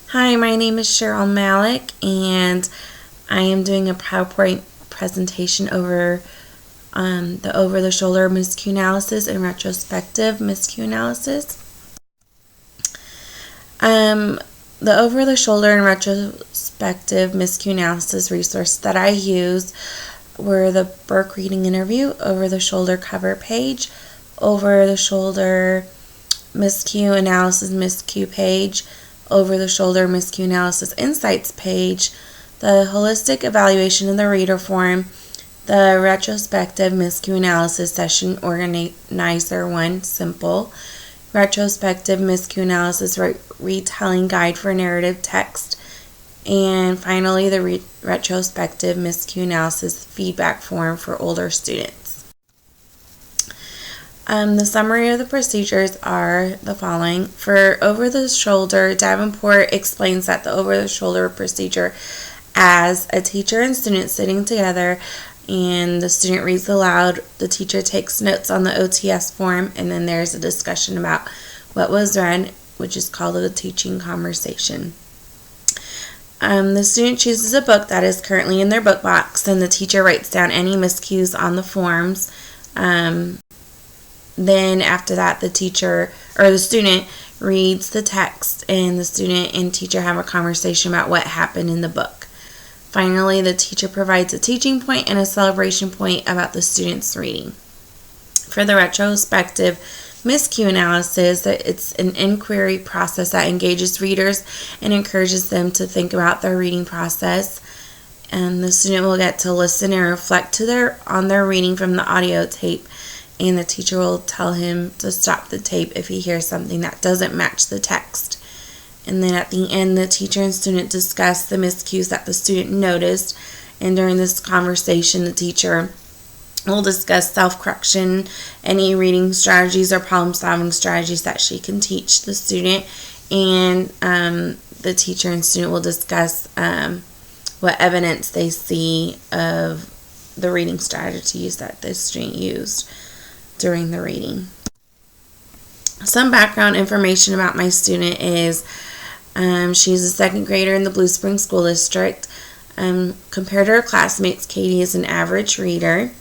Hi, my name is Cheryl Malik, and I am doing a PowerPoint presentation over the over-the-shoulder miscue analysis and retrospective miscue analysis. The over-the-shoulder and retrospective miscue analysis resource that I use were the Burke Reading Interview, over-the-shoulder cover page, over-the-shoulder miscue analysis miscue page, over-the-shoulder miscue analysis insights page, the holistic evaluation of the reader form, the retrospective miscue analysis session organizer 1 simple, retrospective miscue analysis retelling guide for narrative text, and finally the retrospective miscue analysis feedback form for older students. The summary of the procedures are the following. For over-the-shoulder, Davenport explains that the over-the-shoulder procedure as a teacher and student sitting together, and the student reads aloud, the teacher takes notes on the OTS form, and then there's a discussion about what was read, which is called a teaching conversation. The student chooses a book that is currently in their book box, and the teacher writes down any miscues on the forms. Then after that, the teacher or the student reads the text, and the student and teacher have a conversation about what happened in the book. Finally, the teacher provides a teaching point and a celebration point about the student's reading. For the retrospective miscue analysis, it's an inquiry process that engages readers and encourages them to think about their reading process. And the student will get to listen and reflect on their reading from the audio tape, and the teacher will tell him to stop the tape if he hears something that doesn't match the text. And then at the end, the teacher and student discuss the miscues that the student noticed, and during this conversation, the teacher will discuss self-correction, any reading strategies or problem-solving strategies that she can teach the student, and the teacher and student will discuss what evidence they see of the reading strategies that the student used during the reading. Some background information about my student is she's a second grader in the Blue Springs School District. Compared to her classmates, Katie is an average reader.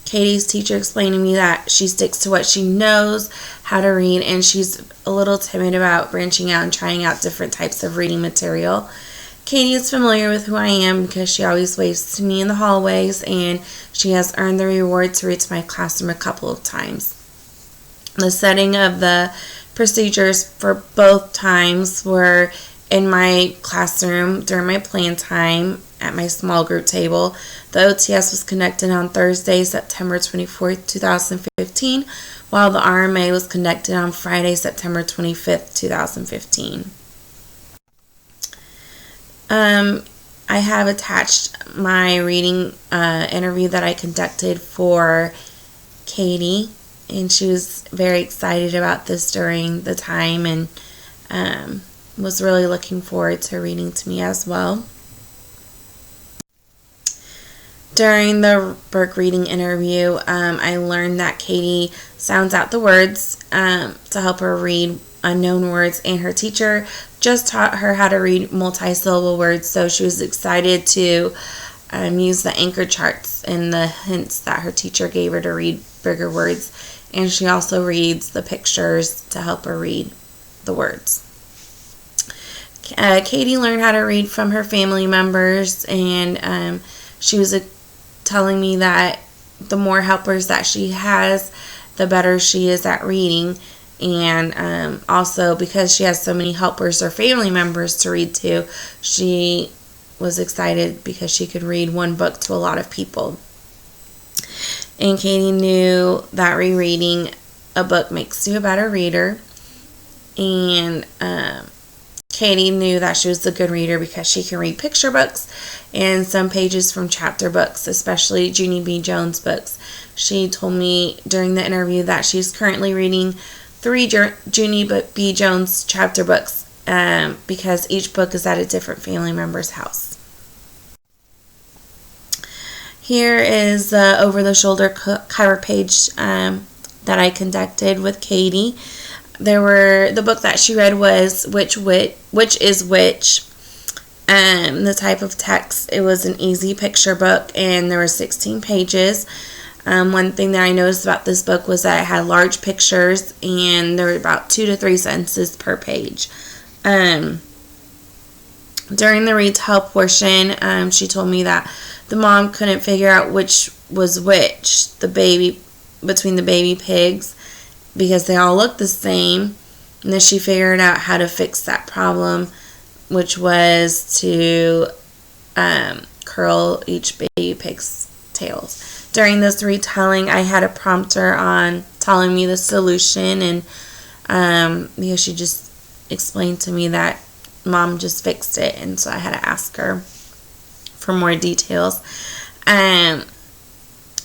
Katie's teacher explained to me that she sticks to what she knows how to read, and she's a little timid about branching out and trying out different types of reading material. Katie is familiar with who I am because she always waves to me in the hallways, and she has earned the reward to read to my classroom a couple of times. The setting of the procedures for both times were in my classroom during my plan time at my small group table. The OTS was conducted on Thursday, September 24th, 2015, while the RMA was conducted on Friday, September 25th, 2015. I have attached my reading interview that I conducted for Katie, and she was very excited about this during the time, and was really looking forward to reading to me as well. During the Burke reading interview, I learned that Katie sounds out the words to help her read unknown words, and her teacher just taught her how to read multi-syllable words, so she was excited to use the anchor charts and the hints that her teacher gave her to read bigger words, and she also reads the pictures to help her read the words. Katie learned how to read from her family members, and she was telling me that the more helpers that she has, the better she is at reading. And also because she has so many helpers or family members to read to, she was excited because she could read one book to a lot of people. And Katie knew that rereading a book makes you a better reader. And Katie knew that she was a good reader because she can read picture books and some pages from chapter books, especially Junie B. Jones books. She told me during the interview that she's currently reading 3 Junie B. Jones chapter books because each book is at a different family member's house. Here is the over-the-shoulder cover page that I conducted with Katie. The book that she read was Which is Which. The type of text, it was an easy picture book, and there were 16 pages. One thing that I noticed about this book was that it had large pictures, and there were about 2 to 3 sentences per page. During the retell portion, she told me that the mom couldn't figure out which was which, between the baby pigs, because they all looked the same. And then she figured out how to fix that problem, which was to curl each baby pig's tails. During this retelling, I had a prompter on telling me the solution, and because she just explained to me that Mom just fixed it, and so I had to ask her for more details. And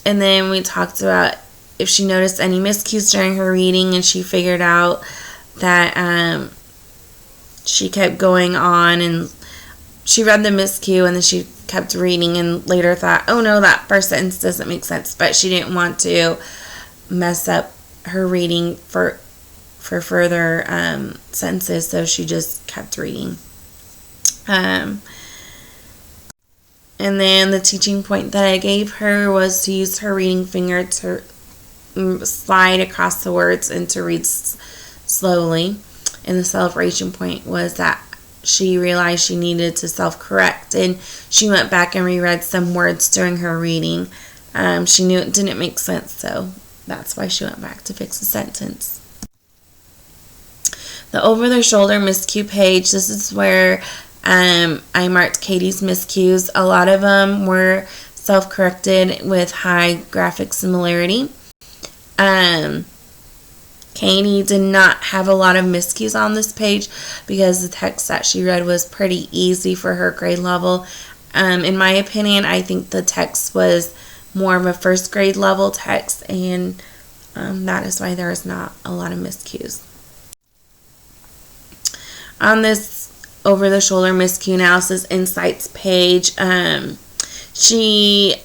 then we talked about if she noticed any miscues during her reading, and she figured out that she kept going on, and she read the miscue, and then she kept reading, and later thought, oh no, that first sentence doesn't make sense, but she didn't want to mess up her reading for further sentences, so she just kept reading. And then the teaching point that I gave her was to use her reading finger to slide across the words and to read slowly. And the celebration point was that she realized she needed to self-correct, and she went back and reread some words during her reading. She knew it didn't make sense, so that's why she went back to fix the sentence. The over-the-shoulder miscue page, this is where I marked Katie's miscues. A lot of them were self-corrected with high graphic similarity. Katie did not have a lot of miscues on this page because the text that she read was pretty easy for her grade level. In my opinion, I think the text was more of a first grade level text, and that is why there is not a lot of miscues. On this over-the-shoulder miscue analysis insights page, she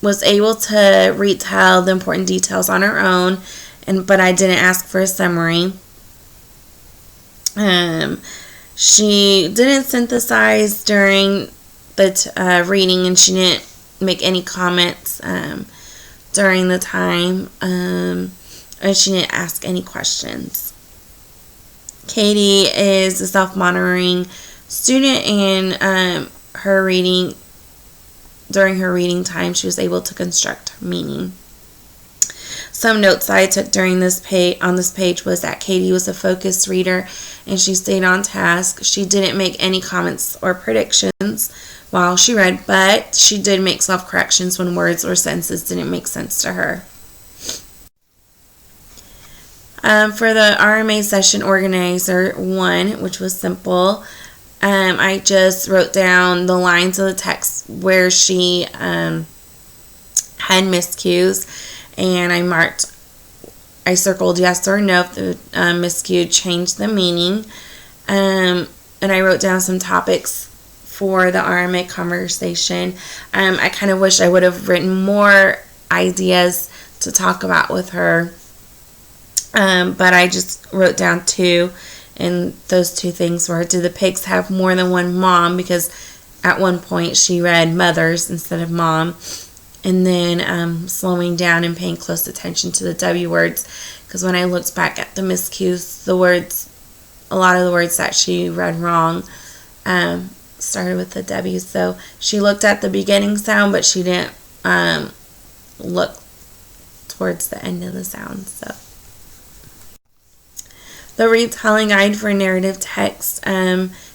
was able to retell the important details on her own, but I didn't ask for a summary. She didn't synthesize during the reading, and she didn't make any comments during the time, and she didn't ask any questions. Katie is a self-monitoring student, and her reading, during her reading time, she was able to construct meaning. Some notes I took during this on this page was that Katie was a focused reader, and she stayed on task. She didn't make any comments or predictions while she read, but she did make self-corrections when words or sentences didn't make sense to her. For the RMA session organizer 1, which was simple, I just wrote down the lines of the text where she had miscues, and I circled yes or no if the miscue changed the meaning, and I wrote down some topics for the RMA conversation. I kind of wish I would have written more ideas to talk about with her, but I just wrote down 2, and those 2 things were, do the pigs have more than one mom? Because at one point she read mothers instead of mom. And then slowing down and paying close attention to the W words, because when I looked back at the miscues, a lot of the words that she read wrong started with the W. So she looked at the beginning sound, but she didn't look towards the end of the sound. So the retelling guide for narrative text,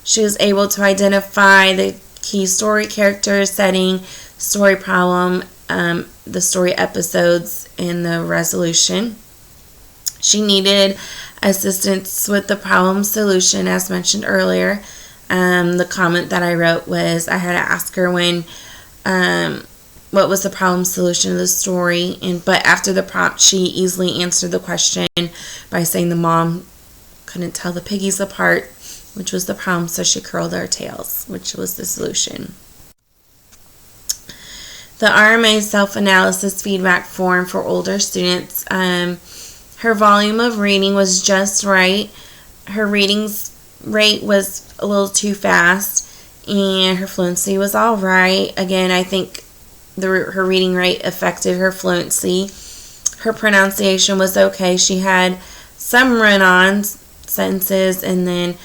she was able to identify the key story characters, setting, story problem, the story episodes, and the resolution. She needed assistance with the problem solution, as mentioned earlier. The comment that I wrote was I had to ask her what was the problem solution of the story, but after the prompt, she easily answered the question by saying the mom couldn't tell the piggies apart, which was the problem, so she curled their tails, which was the solution. The RMA self-analysis feedback form for older students Her volume of reading was just right. Her reading rate was a little too fast, and her fluency was all right. Again, I think her reading rate affected her fluency. Her pronunciation was okay. She had some run-on sentences, and then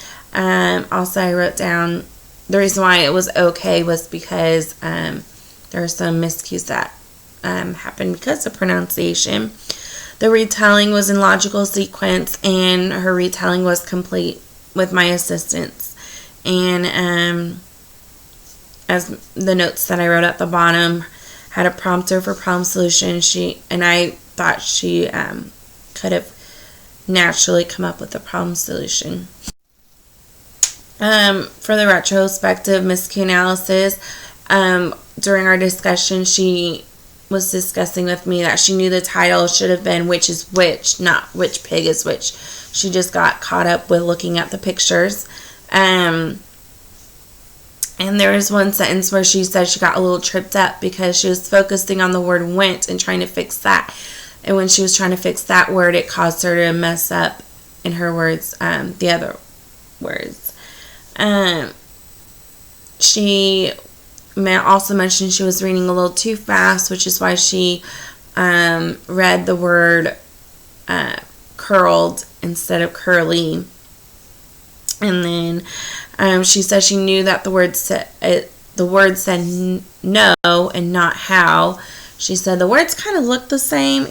also I wrote down the reason why it was okay was because there were some miscues that happened because of pronunciation. The retelling was in logical sequence, and her retelling was complete with my assistance. And as the notes that I wrote at the bottom had a prompter for problem solution, I thought she could have naturally come up with a problem solution. For the retrospective miscue analysis, during our discussion, she was discussing with me that she knew the title should have been Which is Which, not Which Pig is Which. She just got caught up with looking at the pictures. And there was one sentence where she said she got a little tripped up because she was focusing on the word went and trying to fix that. And when she was trying to fix that word, it caused her to mess up, in her words, the other words. She also mentioned she was reading a little too fast, which is why she read the word curled instead of curly. And then she said she knew that the word said no and not how. She said the words kind of looked the same,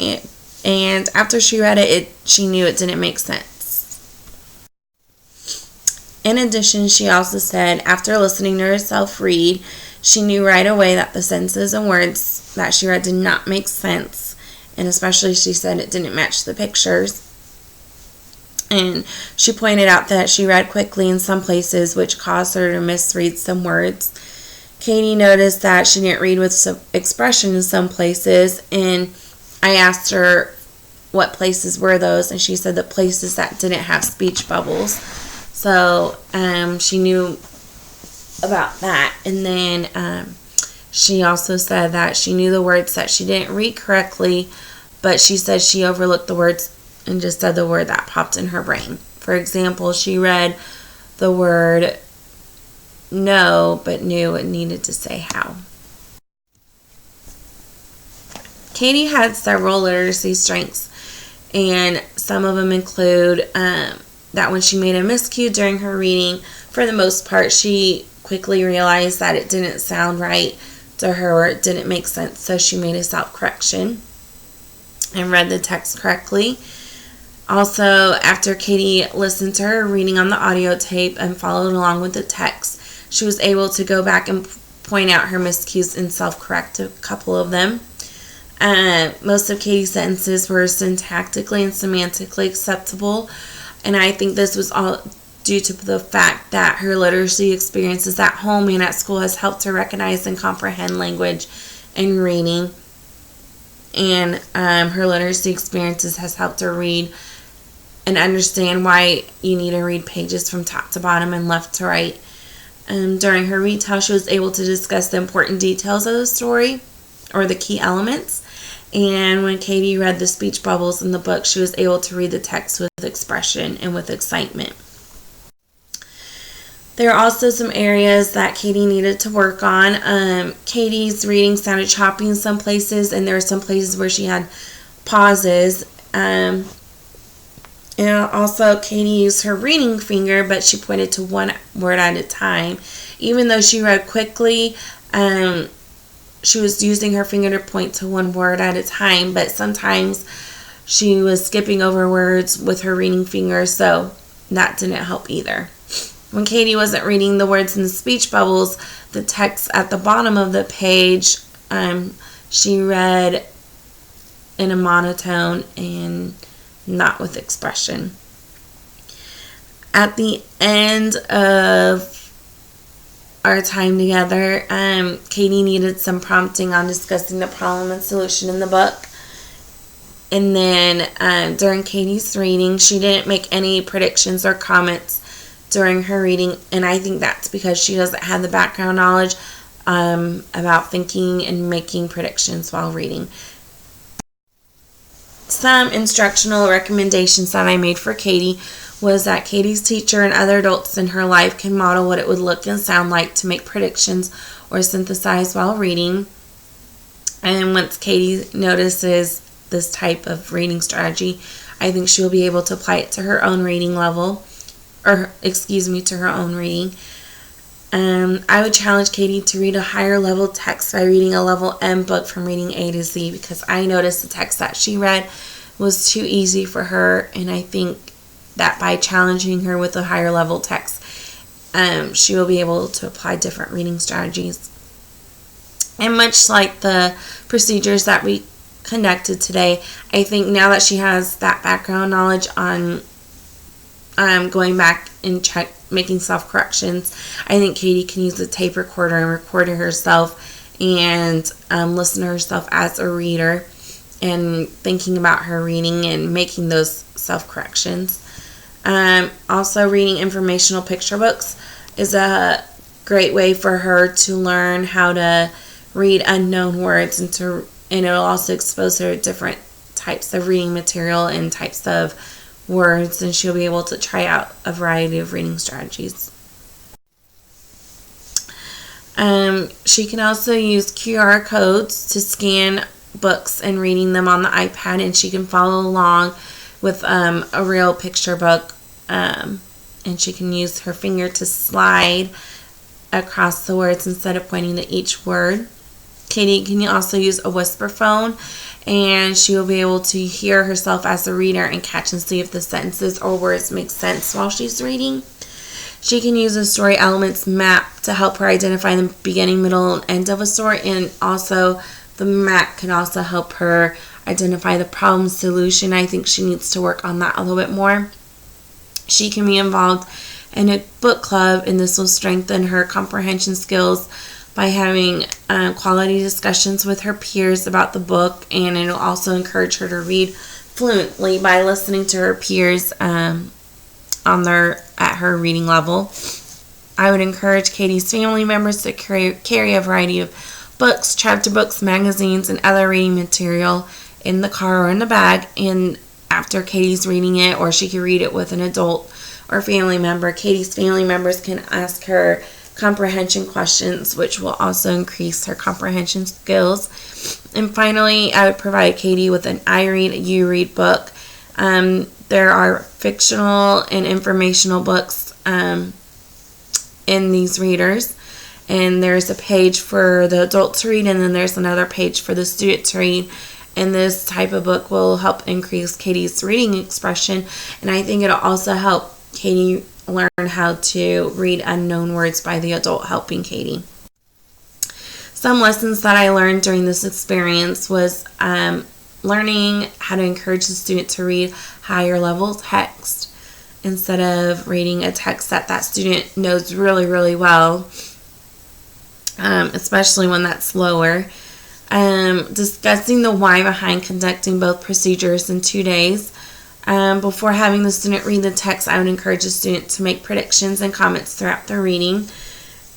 and after she read it, she knew it didn't make sense. In addition, she also said after listening to herself read, she knew right away that the sentences and words that she read did not make sense, and especially she said it didn't match the pictures. And she pointed out that she read quickly in some places, which caused her to misread some words. Katie noticed that she didn't read with some expression in some places, and I asked her what places were those, and she said the places that didn't have speech bubbles. So she knew about that. And then she also said that she knew the words that she didn't read correctly, but she said she overlooked the words and just said the word that popped in her brain. For example, she read the word no, but knew it needed to say how. Katie had several literacy strengths, and some of them include that when she made a miscue during her reading, for the most part, she quickly realized that it didn't sound right to her or it didn't make sense, so she made a self-correction and read the text correctly. Also, after Katie listened to her reading on the audio tape and followed along with the text, she was able to go back and point out her miscues and self-correct a couple of them. Most of Katie's sentences were syntactically and semantically acceptable, and I think this was all due to the fact that her literacy experiences at home and at school has helped her recognize and comprehend language and reading. And her literacy experiences has helped her read and understand why you need to read pages from top to bottom and left to right. During her retell, she was able to discuss the important details of the story or the key elements. And when Katie read the speech bubbles in the book, she was able to read the text with expression and with excitement. There are also some areas that Katie needed to work on. Katie's reading sounded choppy in some places, and there were some places where she had pauses. And also, Katie used her reading finger, but she pointed to one word at a time. Even though she read quickly, she was using her finger to point to one word at a time, but sometimes she was skipping over words with her reading finger, so that didn't help either. When Katie wasn't reading the words in the speech bubbles, the text at the bottom of the page, she read in a monotone and not with expression. At the end of our time together, Katie needed some prompting on discussing the problem and solution in the book. And then during Katie's reading, she didn't make any predictions or comments during her reading, and I think that's because she doesn't have the background knowledge about thinking and making predictions while reading. Some instructional recommendations that I made for Katie was that Katie's teacher and other adults in her life can model what it would look and sound like to make predictions or synthesize while reading. And once Katie notices this type of reading strategy, I think she'll be able to apply it to her own reading level, to her own reading. I would challenge Katie to read a higher level text by reading a level M book from reading A to Z, because I noticed the text that she read was too easy for her, and I think that by challenging her with a higher level text, she will be able to apply different reading strategies. And much like the procedures that we conducted today, I think now that she has that background knowledge on going back and making self-corrections, I think Katie can use the tape recorder and record herself and listen to herself as a reader and thinking about her reading and making those self-corrections. Also, reading informational picture books is a great way for her to learn how to read unknown words, and it'll also expose her to different types of reading material and types of words, and she'll be able to try out a variety of reading strategies. She can also use QR codes to scan books and reading them on the iPad, and she can follow along with a real picture book, and she can use her finger to slide across the words instead of pointing to each word. Katie can also use a whisper phone, and she will be able to hear herself as a reader and catch and see if the sentences or words make sense while she's reading. She can use a story elements map to help her identify the beginning, middle, and end of a story, and also the map can also help her identify the problem solution. I think she needs to work on that a little bit more. She can be involved in a book club, and this will strengthen her comprehension skills by having quality discussions with her peers about the book, and it'll also encourage her to read fluently by listening to her peers at her reading level. I would encourage Katie's family members to carry a variety of books, chapter books, magazines, and other reading material in the car or in the bag, and after Katie's reading it, or she can read it with an adult or family member, Katie's family members can ask her comprehension questions, which will also increase her comprehension skills. And finally, I would provide Katie with an I read, you read book. There are fictional and informational books in these readers, and there's a page for the adult to read, and then there's another page for the student to read. And this type of book will help increase Katie's reading expression, and I think it'll also help Katie learn how to read unknown words by the adult helping Katie. Some lessons that I learned during this experience was learning how to encourage the student to read higher level text instead of reading a text that student knows really, really well, especially when that's slower. Discussing the why behind conducting both procedures in 2 days. Before having the student read the text, I would encourage the student to make predictions and comments throughout the reading.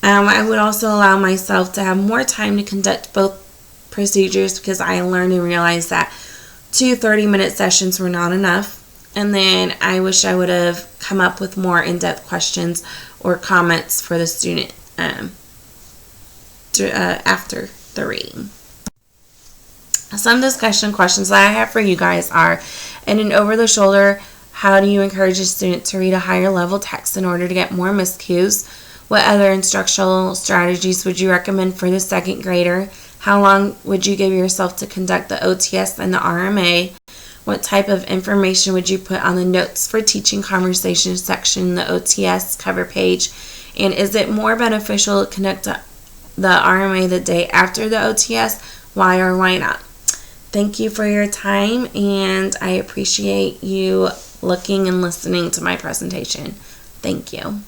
I would also allow myself to have more time to conduct both procedures, because I learned and realized that 2 30-minute sessions were not enough. And then I wish I would have come up with more in-depth questions or comments for the student after the reading. Some discussion questions that I have for you guys are: in an over-the-shoulder, how do you encourage a student to read a higher level text in order to get more miscues? What other instructional strategies would you recommend for the second grader? How long would you give yourself to conduct the OTS and the RMA? What type of information would you put on the notes for teaching conversation section in the OTS cover page? And is it more beneficial to conduct the RMA the day after the OTS? Why or why not? Thank you for your time, and I appreciate you looking and listening to my presentation. Thank you.